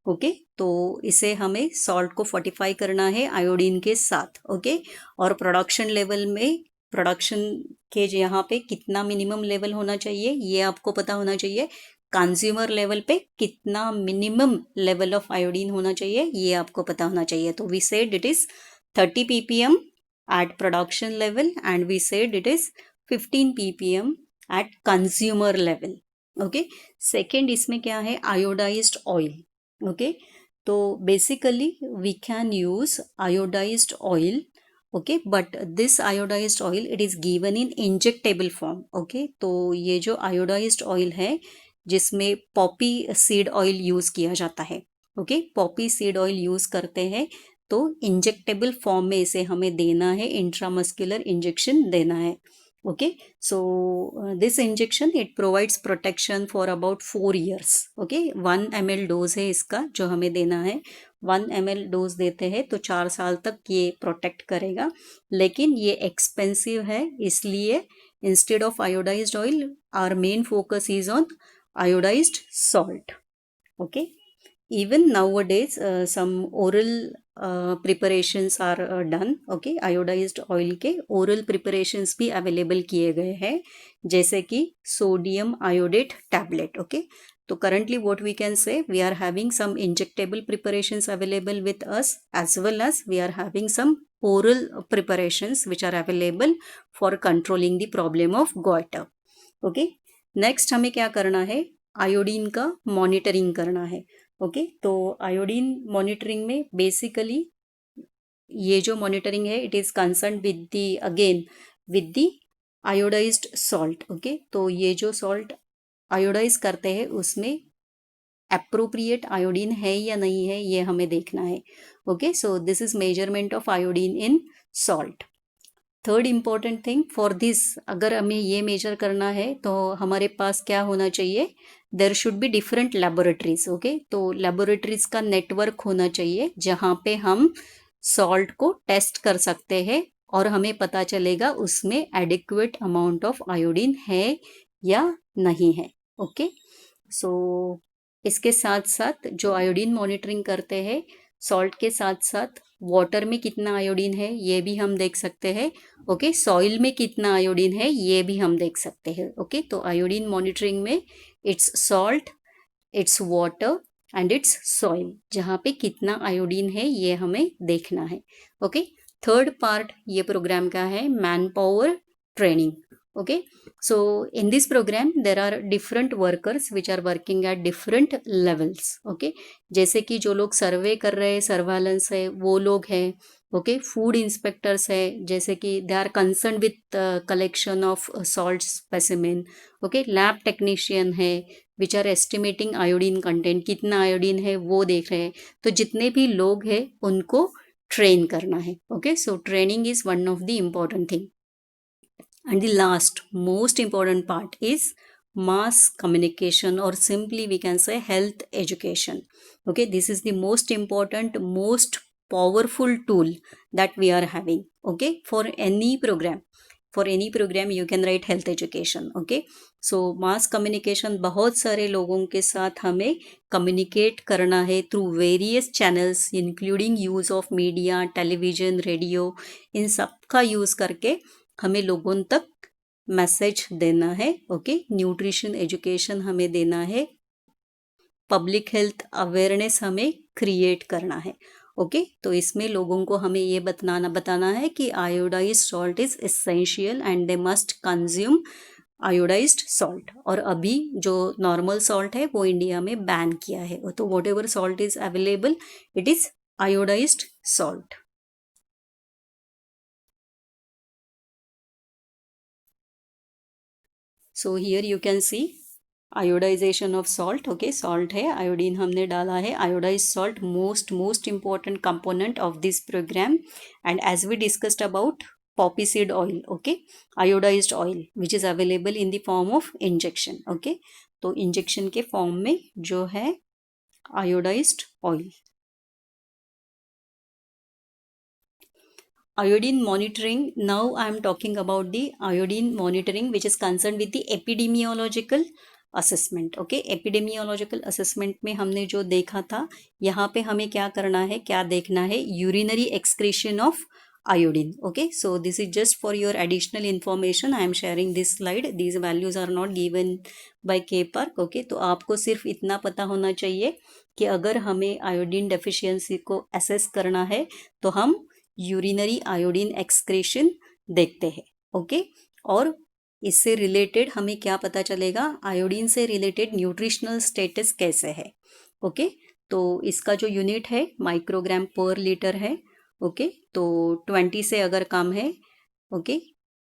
Okay, तो इसे हमें सॉल्ट को फोर्टिफाई करना है आयोडीन के साथ. ओके, और प्रोडक्शन लेवल में, प्रोडक्शन के यहाँ पे कितना मिनिमम लेवल होना चाहिए ये आपको पता होना चाहिए. कंज्यूमर लेवल पे कितना मिनिमम लेवल ऑफ आयोडीन होना चाहिए ये आपको पता होना चाहिए. तो we said it is 30 ppm at production level and we said it is 15 ppm at consumer level. okay, second इसमें क्या है, iodized oil. okay, तो basically we can use iodized oil. okay, but this iodized oil it is given in injectable form. okay, तो ये जो iodized oil है जिसमें Poppy seed oil use किया जाता है. Okay, Poppy seed oil use करते हैं, तो इंजेक्टेबल फॉर्म में इसे हमें देना है, इंट्रामस्कुलर इंजेक्शन देना है. Okay, so this injection it provides protection for about 4 years. Okay, 1 ml dose है इसका जो हमें देना है. 1 ml डोज देते हैं तो 4 साल तक ये प्रोटेक्ट करेगा. लेकिन ये एक्सपेंसिव है, इसलिए instead of iodised oil our main focus is on iodised salt. Okay, even nowadays some oral preparations are done. okay, iodized oil के oral preparations भी available किए गए हैं, जैसे कि sodium iodate tablet. okay, तो currently what we can say, we are having some injectable preparations available with us, as well as we are having some oral preparations which are available for controlling the problem of goiter. okay, next हमें क्या करना है, iodine का monitoring करना है. Okay, तो iodine monitoring में basically ये जो मॉनिटरिंग है it is concern with the again with the iodised salt. Okay, तो ये जो सॉल्ट आयोडाइज करते हैं उसमें अप्रोप्रिएट आयोडीन है या नहीं है ये हमें देखना है. Okay, so this is measurement of iodine in salt. Third important thing for this, अगर हमें ये मेजर करना है तो हमारे पास क्या होना चाहिए, there should be different laboratories. Okay, तो लेबोरेटरीज का नेटवर्क होना चाहिए जहाँ पे हम सॉल्ट को टेस्ट कर सकते हैं और हमें पता चलेगा उसमें एडिक्वेट अमाउंट ऑफ आयोडीन है या नहीं है. ओके, सो इसके साथ साथ जो आयोडीन मॉनिटरिंग करते हैं, सॉल्ट के साथ साथ वाटर में कितना आयोडीन है ये भी हम देख सकते हैं. ओके, सॉइल में कितना आयोडीन है ये भी हम देख सकते हैं. ओके, तो आयोडीन मॉनिटरिंग में it's salt, it's water and it's soil, जहाँ पे कितना आयोडीन है ये हमें देखना है. ओके, थर्ड पार्ट ये प्रोग्राम का है man power training. Okay, so in this program there are different workers which are working at different levels. okay, जैसे कि जो लोग सर्वे कर रहे हैं, सर्वालेंस है, वो लोग हैं. ओके, फूड इंस्पेक्टर्स है, जैसे कि they are concern with collection of salt specimen. Okay, lab technician है which are estimating iodine content, कितना आयोडीन है वो देख रहे हैं. तो जितने भी लोग हैं उनको ट्रेन करना है. Okay, so training is one of the important thing. And the last most important part is mass communication, or simply we can say health education. Okay, this is the most important, most powerful tool that we are having. Okay, for any program, for any program you can write health education. Okay, so mass communication, बहुत सारे लोगों के साथ हमें communicate करना है through various channels including use of media, television, radio. इन सब का यूज करके हमें लोगों तक मैसेज देना है. ओके, न्यूट्रिशन एजुकेशन हमें देना है, पब्लिक हेल्थ अवेयरनेस हमें क्रिएट करना है. ओके, तो इसमें लोगों को हमें ये बताना है कि iodised salt is essential and they must consume iodised salt. और अभी जो नॉर्मल सॉल्ट है वो इंडिया में बैन किया है, तो whatever salt is available it is iodised salt. So here you can see iodisation of salt. Okay, salt है, आयोडीन हमने डाला है, iodise salt most important component of this program. And as we discussed about poppy seed oil, okay, iodized oil which is available in the form of injection, okay. तो injection के form में जो है iodized oil. Iodine monitoring, now I am talking about the iodine monitoring which is concerned with the epidemiological assessment, okay. epidemiological assessment में हमने जो देखा था, यहाँ पे हमें क्या करना है, क्या देखना है, urinary excretion of iodine, okay. So this is just for your additional information, I am sharing this slide, these values are not given by K-Park, okay. तो आपको सिर्फ इतना पता होना चाहिए कि अगर हमें आयोडीन डेफिशिएंसी को असेस करना है तो हम यूरिनरी आयोडीन एक्सक्रेशन देखते हैं, ओके. और इससे रिलेटेड हमें क्या पता चलेगा, आयोडीन से रिलेटेड न्यूट्रिशनल स्टेटस कैसे है, ओके. तो इसका जो यूनिट है माइक्रोग्राम पर लीटर है, ओके. तो 20 से अगर कम है, ओके,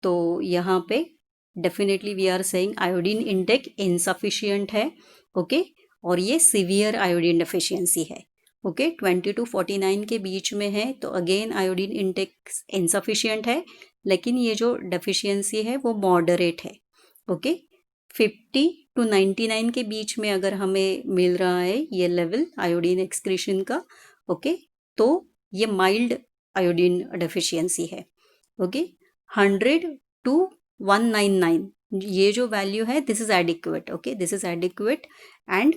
तो यहाँ पे definitely we are saying iodine intake insufficient है, ओके. और ये सीवियर आयोडीन डेफिशिएंसी है, ओके. 20 to 49 के बीच में है तो अगेन आयोडीन इनटेक इनसफिशिएंट है, लेकिन ये जो डेफिशिएंसी है वो मॉडरेट है, ओके. 50 to 99 के बीच में अगर हमें मिल रहा है ये लेवल आयोडीन एक्सक्रीशन का, ओके, तो ये माइल्ड आयोडीन डेफिशिएंसी है, ओके. 100 to 199 ये जो वैल्यू है this is adequate, okay, this is adequate and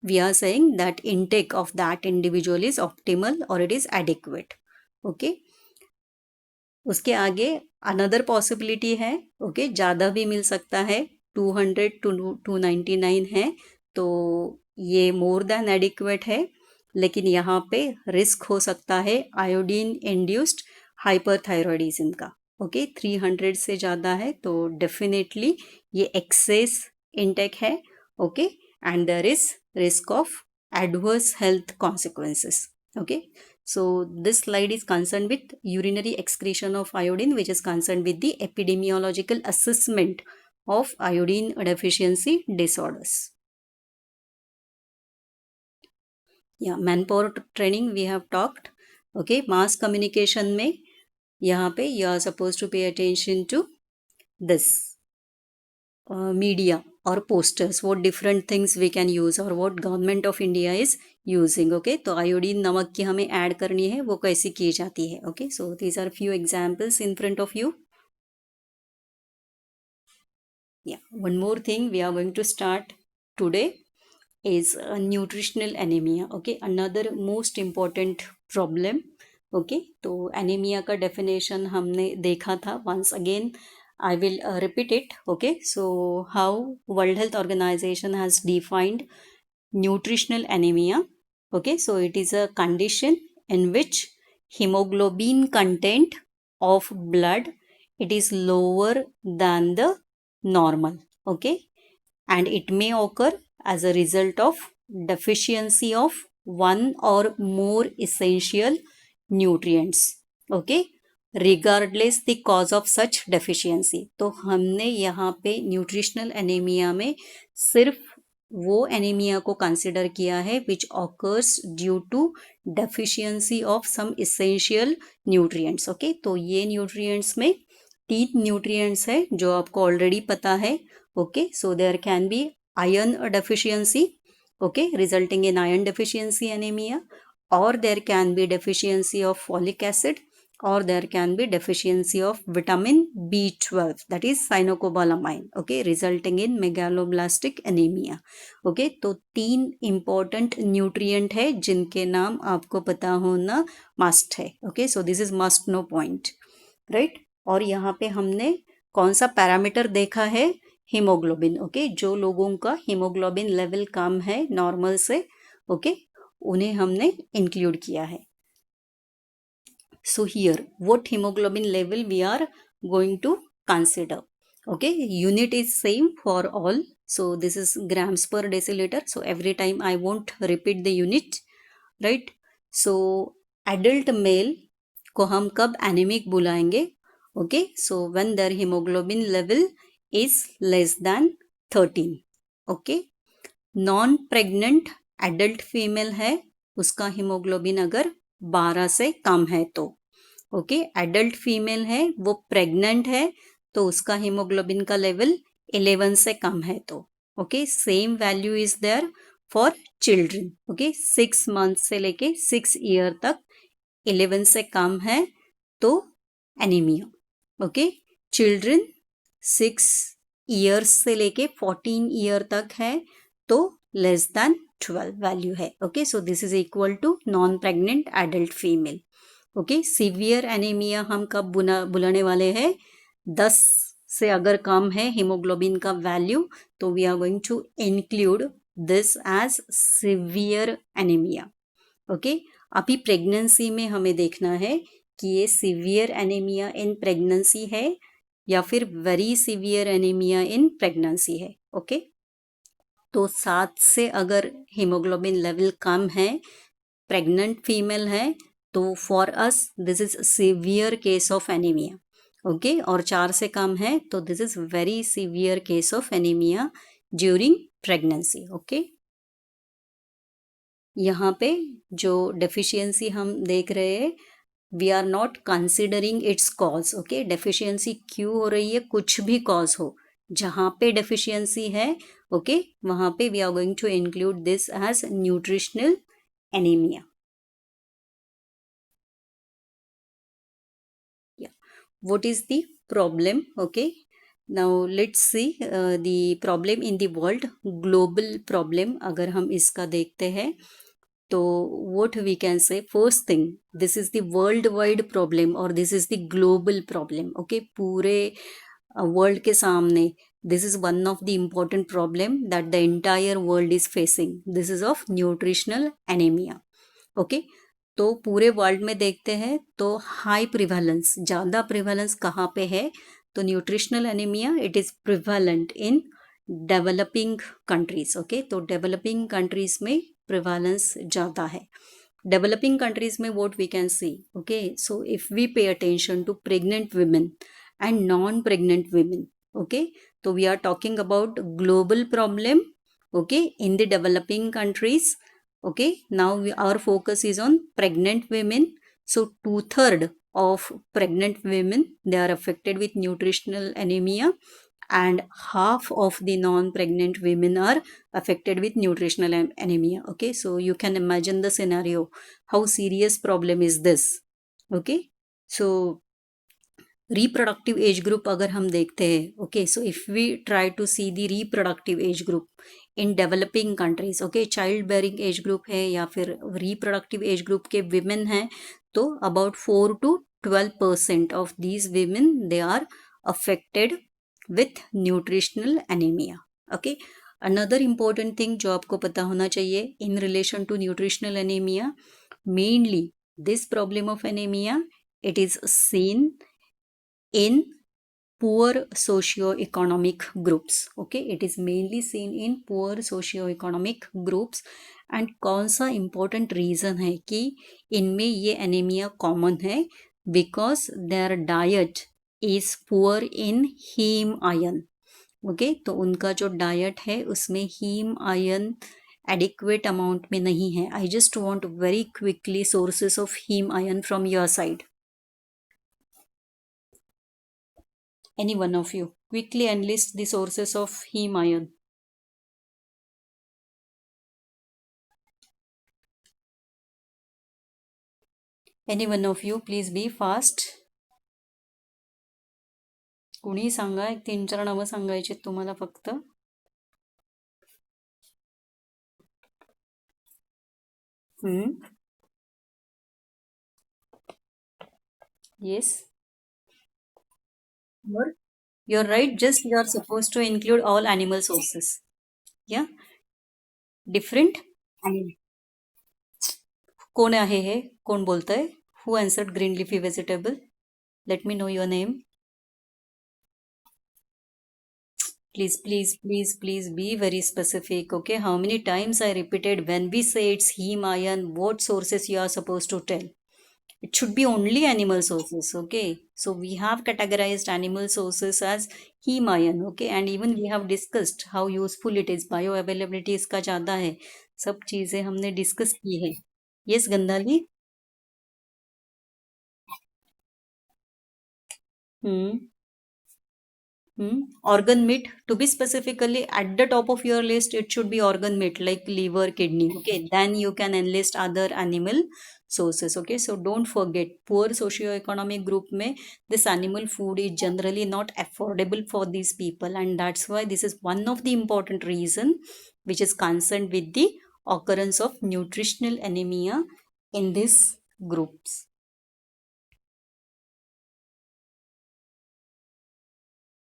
we are saying that intake of that individual is optimal or it is adequate, okay. उसके आगे another possibility है, okay, ज़्यादा भी मिल सकता है, 200 to 299 है तो ये more than adequate है, लेकिन यहाँ पे रिस्क हो सकता है आयोडीन इंड्यूस्ड हाइपरथायरॉयडिज्म का, ओके. 300 से ज़्यादा है तो डेफिनेटली ये एक्सेस इंटेक है, okay, and there is risk of adverse health consequences, okay. So this slide is concerned with urinary excretion of iodine which is concerned with the epidemiological assessment of iodine deficiency disorders. Yeah, manpower training we have talked, okay. Mass communication में यहाँ पे you are supposed to pay attention to this media or posters, what different things we can use or what government of India is using, okay. तो iodine नमक की हमें add करनी है वो कैसे की जाती है, okay. So these are few examples in front of you. Yeah, one more thing we are going to start today is nutritional anemia, okay, another most important problem, okay. तो anemia का definition हमने देखा था, once again I will repeat it, okay. So how World Health Organization has defined nutritional anemia, okay. So it is a condition in which hemoglobin content of blood it is lower than the normal, okay, and it may occur as a result of deficiency of one or more essential nutrients, okay, regardless the cause of such deficiency. तो हमने यहाँ पे nutritional anaemia में सिर्फ वो anaemia को consider किया है which occurs due to deficiency of some essential nutrients, okay. तो ये न्यूट्रिएंट्स में 3 न्यूट्रिएंट्स है जो आपको ऑलरेडी पता है, okay. So there can be iron deficiency, okay, resulting in iron deficiency anemia, or there can be deficiency of folic acid, or there can be deficiency of vitamin B12 that is cyanocobalamin, okay, resulting in megaloblastic anemia, okay. तो 3 important nutrient है जिनके नाम आपको पता होना must है, okay. So this is must know point, right. और यहाँ पे हमने कौन सा पैरामीटर देखा है, हीमोग्लोबिन, ओके. जो लोगों का हीमोग्लोबिन लेवल कम है नॉर्मल से, ओके, उन्हें हमने इंक्लूड किया है. So here what hemoglobin level we are going to consider, okay. Unit is same for all, so this is grams per deciliter, so every time I won't repeat the unit, right. So adult male को हम कब anaemic बुलाएंगे, okay. So when their hemoglobin level is less than 13, okay. Non pregnant adult female है उसका haemoglobin अगर 12 से कम है तो, ओके, एडल्ट फीमेल है, वो प्रेग्नेंट है, तो उसका हीमोग्लोबिन का लेवल 11 से कम है तो okay, same value is there for children. Okay, 6 month से लेके 6 ईयर तक 11 से कम है तो एनीमिया। ओके, चिल्ड्रन 6 ईयर्स से लेके 14 ईयर तक है तो लेस देन 12 वैल्यू है। Okay, so this is equal to non pregnant adult female. Okay, severe anaemia हम कब बुलाने वाले हैं? 10 से अगर कम है हीमोग्लोबिन का वैल्यू तो we are going to include this as severe anaemia. Okay, अभी प्रेगनेंसी में हमें देखना है कि ये सीवियर एनीमिया इन प्रेगनेंसी है या फिर very severe anaemia in pregnancy है। ओके, तो 7 से अगर हीमोग्लोबिन लेवल कम है, प्रेग्नेंट फीमेल है, तो for us this is severe case of anaemia. Okay, और 4 से कम है तो this is very severe case of anaemia during pregnancy. Okay, यहाँ पे जो डेफिशिएंसी हम देख रहे हैं, we are not considering its cause. Okay, deficiency क्यों हो रही है, कुछ भी कॉज हो, जहाँ पे डेफिशिएंसी है ओके, वहाँ पे we are going to include this as nutritional anaemia. What is the problem? Okay, now let's see the problem in the world, global problem अगर हम इसका देखते हैं तो what we can say, first thing, this is the worldwide problem or this is the global problem. Okay, पूरे world के सामने this is one of the important problem that the entire world is facing. This is of nutritional anemia. Okay, तो पूरे world में देखते हैं तो high prevalence, ज़्यादा प्रिवेलेंस कहाँ पे है? तो nutritional anaemia it is prevalent in developing countries. Okay, तो डेवलपिंग कंट्रीज में प्रिवेलेंस ज़्यादा है। डेवलपिंग कंट्रीज में what we can see, okay, so if we pay attention to pregnant women and non pregnant women, okay, तो we are talking about global problem okay in the developing countries. Okay, now our focus is on pregnant women. So 2/3 of pregnant women, they are affected with nutritional anemia, and half of the non-pregnant women are affected with nutritional anemia. Okay, so you can imagine the scenario, how serious problem is this. Okay, so reproductive age group अगर हम देखते हैं okay, so if we try to see the reproductive age group in developing countries, okay, child bearing age group है या फिर reproductive age group के women हैं, तो about 4 to 12% of these women they are affected with nutritional anaemia. Okay, another important thing जो आपको पता होना चाहिए in relation to nutritional anaemia, mainly this problem of anaemia it is seen in poor socio-economic groups. Okay, it is mainly seen in poor socio-economic groups. And कौन सा important reason है कि इनमें ये anemia common है? Because their diet is poor in heme iron. Okay, तो उनका जो diet है उसमें heme iron adequate amount में नहीं है. I just want very quickly sources of heme iron from your side. Any one of you quickly enlist the sources of heme iron. Any one of you please be fast. कुणी सांगा, एक 3-4 नावं सांगायचे तुम्हाला फक्त. Yes, you're right, just you are supposed to include all animal sources. Yeah, different animal. कोण आहे हे, कोण बोलतंय? Who answered green leafy vegetable? Let me know your name. Please be very specific. Okay, how many times I repeated when we say it's heme iron, what sources you are supposed to tell? It should be only animal sources. Okay, so we have categorized animal sources as heme iron. Okay, and even we have discussed how useful it is. Bioavailability इसका ज़्यादा है, सब चीज़ें हमने discuss की है. Yes, Gandhali. Hmm. Organ meat, to be specifically at the top of your list, it should be organ meat like liver, kidney. Okay, then you can enlist other animal sources. Okay, so don't forget, poor socioeconomic group में this animal food is generally not affordable for these people, and that's why this is one of the important reason which is concerned with the occurrence of nutritional anemia in these groups.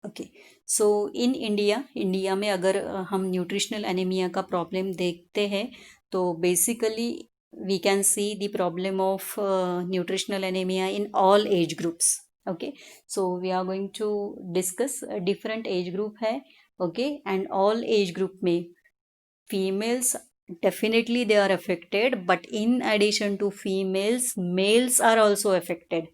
Okay, so in India में अगर हम nutritional anaemia का problem देखते हैं तो basically we can see the problem of nutritional anaemia in all age groups. Okay, so we are going to discuss different age group है. Okay, and all age group में females definitely they are affected, but in addition to females, males are also affected.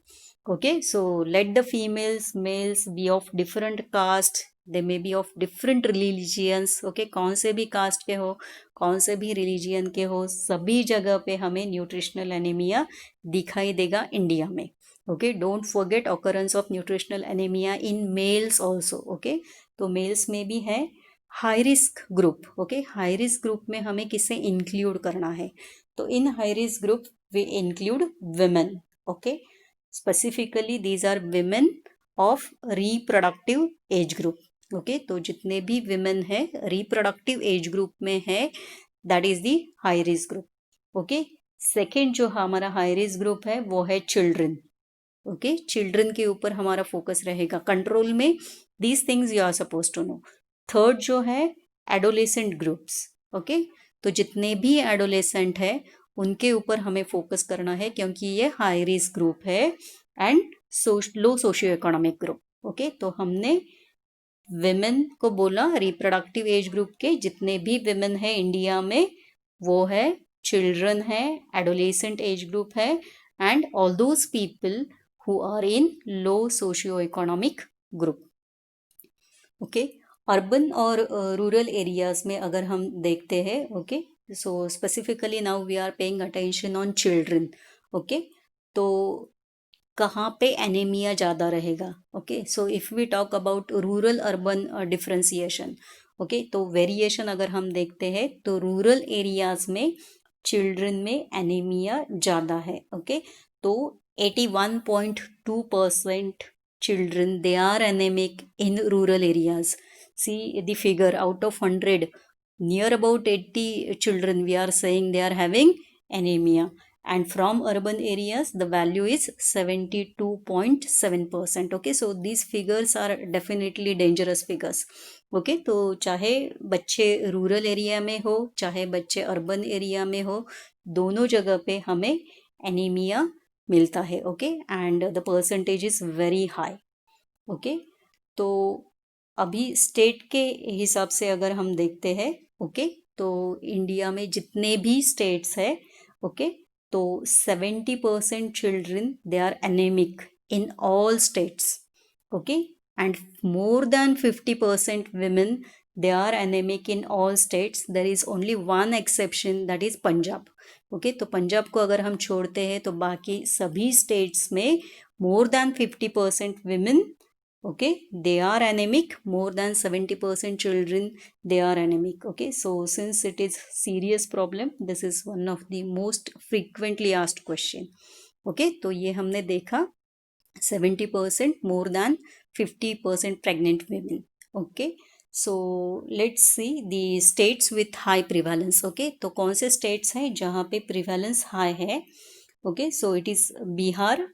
Okay, so let the females, males be of different caste, they may be of different religions. Okay, कौन से भी cast के हो, कौन से भी religion के हो, सभी जगह पे हमें न्यूट्रिशनल एनीमिया दिखाई देगा इंडिया में. Okay, don't forget occurrence of nutritional anaemia in males also. Okay, तो मेल्स में भी है. High risk group. Okay, high risk group में हमें किसे इंक्लूड करना है, तो in high risk group we include women. Okay, specifically these are women of reproductive age group. Okay, तो जितने भी विमेन है रिप्रोडक्टिव एज ग्रुप में है, that is the high risk group. Okay, second जो हमारा हाई रिस्क ग्रुप है वो है चिल्ड्रन. ओके, चिल्ड्रन के ऊपर हमारा फोकस रहेगा कंट्रोल में. These things you are suppose to know. Third जो है एडोलेसेंट ग्रुप्स. ओके, तो जितने भी एडोलेसेंट है उनके ऊपर हमें फोकस करना है क्योंकि ये हाई रिस्क ग्रुप है and low socio economic group. Okay, तो हमने विमेन को बोला, रिप्रोडक्टिव एज ग्रुप के जितने भी विमेन है इंडिया में वो है, चिल्ड्रन है, एडोलेसेंट एज ग्रुप है, and all those people who are in low socio economic group. Okay, urban और रूरल एरियाज में अगर हम देखते हैं, okay, so specifically now we are paying attention on children. Okay, तो कहाँ पे एनीमिया ज़्यादा रहेगा. Okay, so if we talk about rural urban differentiation, okay, तो वेरिएशन अगर हम देखते हैं तो रूरल एरियाज में चिल्ड्रन में एनीमिया ज़्यादा है. ओके, तो 81.2% children they are anemic in rural areas. See the figure, out of 100, near about 80 children we are saying they are having anemia, and from urban areas the value is 72.7%. Okay, so these figures are definitely dangerous figures. Okay, तो चाहे बच्चे rural area में हो चाहे बच्चे urban area में हो, दोनों जगह पे हमें एनीमिया मिलता है. Okay, and the percentage is very high. Okay, तो अभी स्टेट के हिसाब से अगर हम देखते हैं, ओके, तो इंडिया में जितने भी स्टेट्स है, ओके, तो 70% children they are anaemic in all states. Okay, and more than 50% women they are anemic in all states. there is only one exception, that is Punjab. Okay, तो पंजाब को अगर हम छोड़ते हैं तो बाकी सभी स्टेट्स में मोर than 50% women, okay, they are anemic. More than 70% children they are anemic. Okay, so since it is serious problem, this is one of the most frequently asked question. Okay, तो ये हमने देखा 70% more than 50% pregnant women. Okay, so let's see the states with high prevalence. Okay, तो कौन से states हैं जहाँ पे prevalence high है. Okay, so it is Bihar,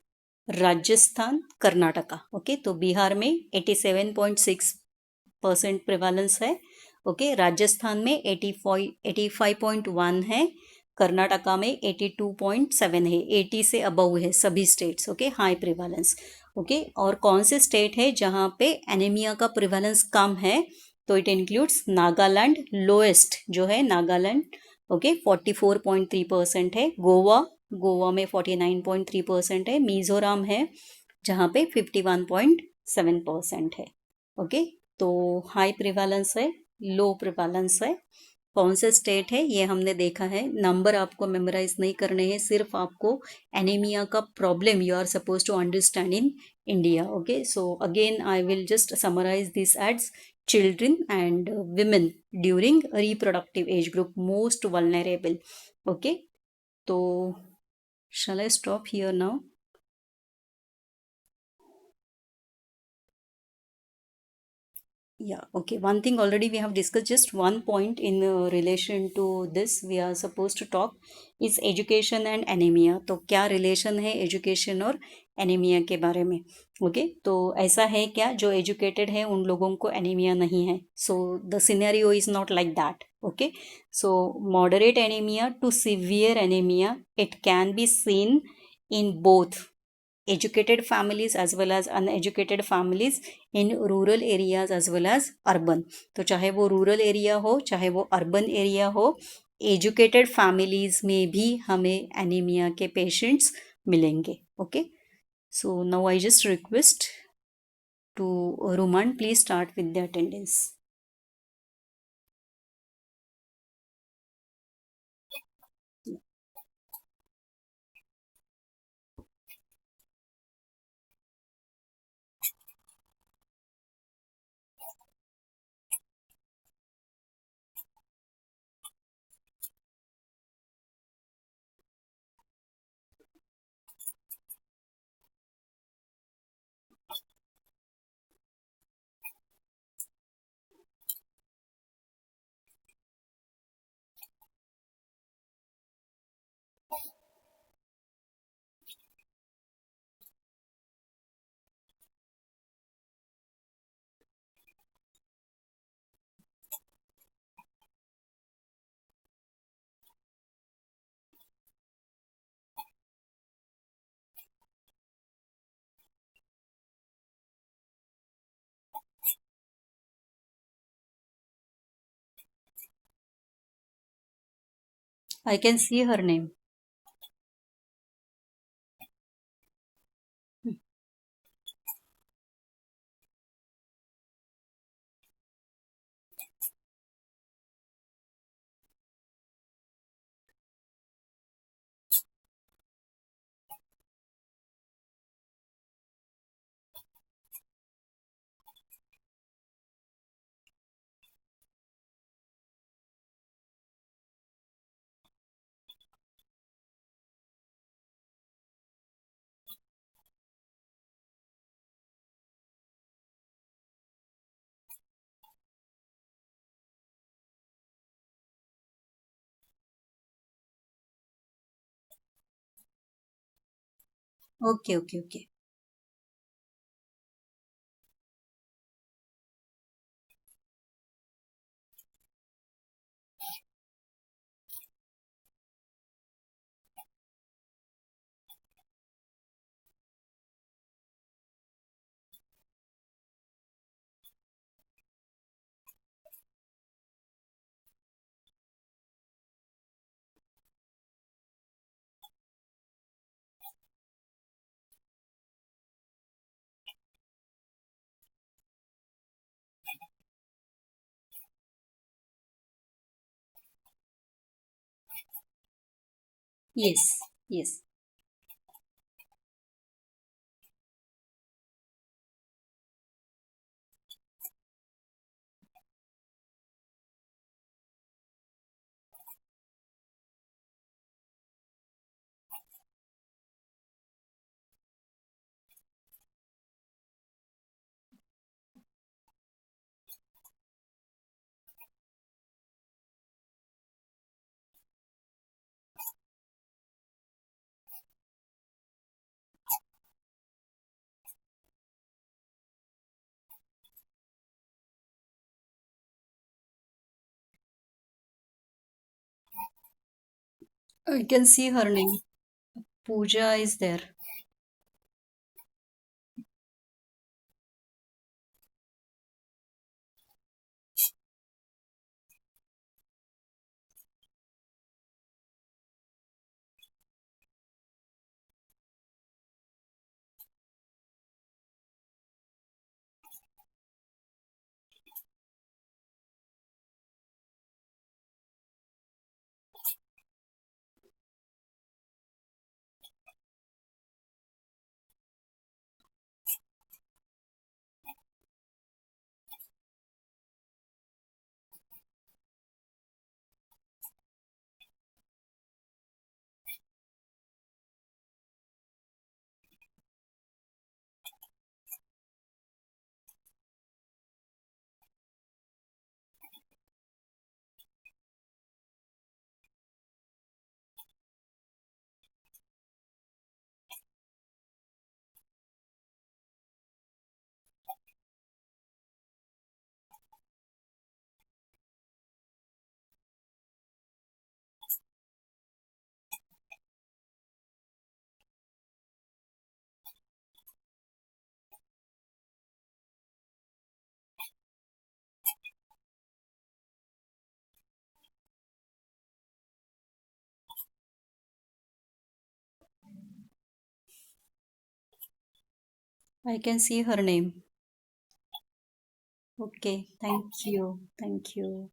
Rajasthan, Karnataka. Okay, तो बिहार में 87.6% प्रिवालेंस है. ओके, राजस्थान में 85.1 है, कर्नाटका में 82.7 है. 80 से अबव है सभी states. Okay, high prevalence. Okay, और कौन से स्टेट है जहाँ पे एनीमिया का प्रिवालेंस कम है, तो इट इंक्लूड्स नागालैंड, लोएस्ट जो है नागालैंड. ओके, 44.3% है. गोवा में 49.3% है. मिजोरम है जहाँ पे 51.7% है. ओके, तो हाई प्रिवालेंस है, लो प्रिवालेंस है. कौन से स्टेट है ये हमने देखा है. नंबर आपको मेमोराइज नहीं करने हैं, सिर्फ आपको एनीमिया का problem you are suppose to understand in India. Okay, so again, I will just summarize this as children and women during reproductive age group most vulnerable. Okay, so shall I stop here now? Yeah, okay. One thing already we have discussed, just one point in relation to this we are supposed to talk is education and anemia. तो क्या relation है education और anaemia के बारे में? Okay, तो ऐसा है क्या जो एजुकेटेड है उन लोगों को एनीमिया नहीं है? So the scenario is not like that. Okay, so moderate anaemia to severe anaemia it can be seen in both educated families as well as uneducated families in rural areas as well as urban. तो चाहे वो rural area हो चाहे वो urban area हो, educated families में भी हमें एनीमिया के पेशेंट्स मिलेंगे. Okay, so now I just request to Ruman, please start with the attendance. I can see her name. Okay, okay, okay. Yes, yes. I can see her name. Pooja is there. I can see her name. Okay, thank you. Thank you.